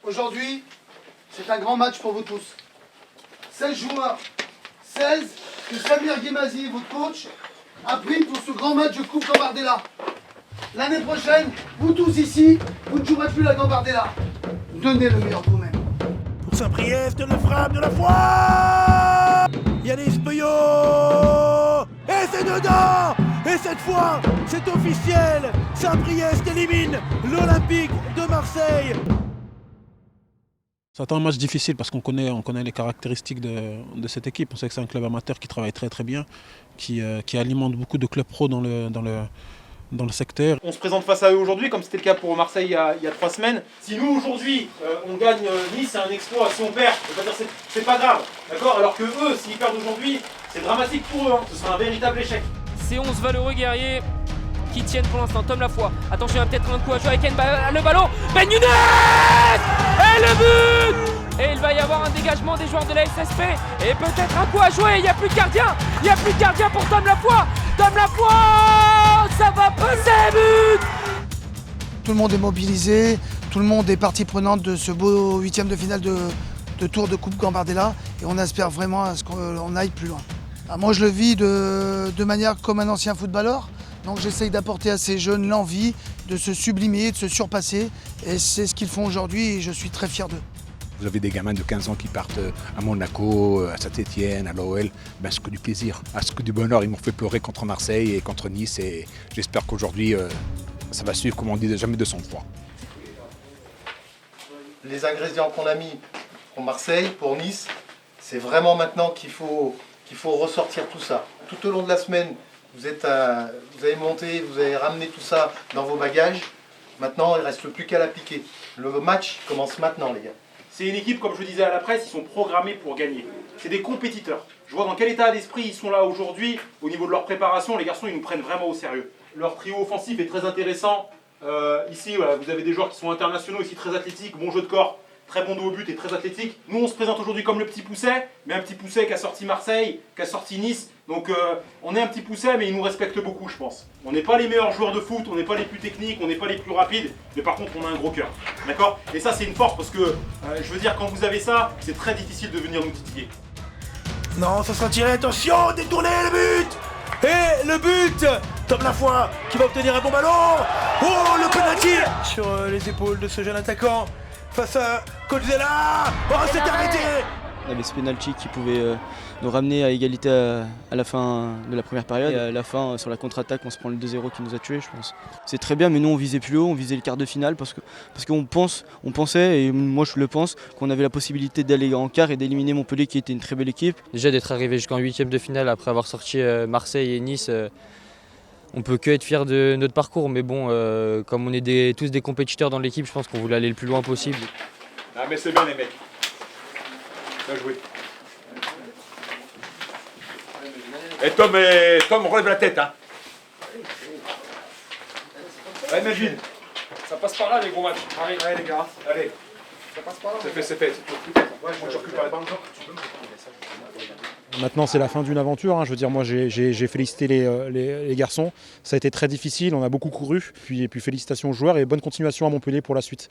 Aujourd'hui, c'est un grand match pour vous tous. 16 joueurs, 16 que Samir Guimazi, votre coach, a pris pour ce grand match de Coupe Gambardella. L'année prochaine, vous tous ici, vous ne jouerez plus la Gambardella. Donnez le meilleur de vous-même. Pour Saint-Priest, le frappe de la foi, Yanis Peuillot, et c'est dedans. Et cette fois, c'est officiel, Saint-Priest élimine l'Olympique de Marseille. Ça attend un match difficile parce qu'on connaît les caractéristiques de cette équipe. On sait que c'est un club amateur qui travaille très très bien, qui alimente beaucoup de clubs pro dans le secteur. On se présente face à eux aujourd'hui, comme c'était le cas pour Marseille il y a 3 semaines. Si nous aujourd'hui on gagne Nice, c'est un exploit. Si on perd, on va dire c'est pas grave, d'accord. Alors que eux, s'ils perdent aujourd'hui, c'est dramatique pour eux. Ce sera un véritable échec. Ces 11 valeureux guerriers qui tiennent pour l'instant. Tom Lafoy, attention, il y a peut-être un coup à jouer avec le ballon. Ben Younes et le but. Et il va y avoir un dégagement des joueurs de la SSP. Et peut-être un coup à jouer. Il n'y a plus de gardien. Il n'y a plus de gardien pour Tom Lafoy. Tom Lafoy, ça va passer, but. Tout le monde est mobilisé, tout le monde est partie prenante de ce beau 8e de finale de Tour de Coupe Gambardella. Et on espère vraiment à ce qu'on aille plus loin. Alors moi, je le vis de manière comme un ancien footballeur. Donc j'essaye d'apporter à ces jeunes l'envie de se sublimer, de se surpasser. Et c'est ce qu'ils font aujourd'hui et je suis très fier d'eux. Vous avez des gamins de 15 ans qui partent à Monaco, à Saint-Etienne, à l'OL. Ben, c'est que du plaisir, c'est que du bonheur. Ils m'ont fait pleurer contre Marseille et contre Nice. Et j'espère qu'aujourd'hui, ça va suivre, comme on dit, jamais de 100 fois. Les ingrédients qu'on a mis pour Marseille, pour Nice, c'est vraiment maintenant qu'il faut ressortir tout ça. Tout au long de la semaine, vous avez monté, vous avez ramené tout ça dans vos bagages. Maintenant, il ne reste plus qu'à l'appliquer. Le match commence maintenant, les gars. C'est une équipe, comme je disais à la presse, ils sont programmés pour gagner. C'est des compétiteurs. Je vois dans quel état d'esprit ils sont là aujourd'hui. Au niveau de leur préparation, les garçons, ils nous prennent vraiment au sérieux. Leur trio offensif est très intéressant. Ici, voilà, vous avez des joueurs qui sont internationaux, ici très athlétiques, bon jeu de corps, très bon dos au but et très athlétique. Nous, on se présente aujourd'hui comme le petit pousset, mais un petit pousset qui a sorti Marseille, qui a sorti Nice. Donc on est un petit pousset, mais ils nous respectent beaucoup, je pense. On n'est pas les meilleurs joueurs de foot, on n'est pas les plus techniques, on n'est pas les plus rapides, mais par contre, on a un gros cœur. D'accord? Et ça, c'est une force parce que, je veux dire, quand vous avez ça, c'est très difficile de venir nous titiller. Non, ça sera tiré, attention, détourné, le but. Et le but, Tom Lafoy qui va obtenir un bon ballon. Oh, le penalty sur les épaules de ce jeune attaquant face à Colzella. Oh, c'est arrêté. Il y avait ce penalty qui pouvait nous ramener à égalité à la fin de la première période. Et à la fin, sur la contre-attaque, on se prend le 2-0 qui nous a tués, je pense. C'est très bien, mais nous on visait plus haut, on visait le quart de finale parce qu'on pensait, et moi je le pense, qu'on avait la possibilité d'aller en quart et d'éliminer Montpellier qui était une très belle équipe. Déjà d'être arrivé jusqu'en 8e de finale après avoir sorti Marseille et Nice, on peut que être fier de notre parcours, mais bon, comme on est tous des compétiteurs dans l'équipe, je pense qu'on voulait aller le plus loin possible. Ah mais c'est bien les mecs. Bien joué. Et Tom, relève la tête, hein. Allez, imagine. Ça passe par là, les gros matchs. Allez, les gars. Allez. Ça passe par là. C'est fait. Ouais, je recule par les bandes. Maintenant, c'est la fin d'une aventure. Je veux dire, moi, j'ai félicité les garçons. Ça a été très difficile. On a beaucoup couru. Puis félicitations aux joueurs et bonne continuation à Montpellier pour la suite.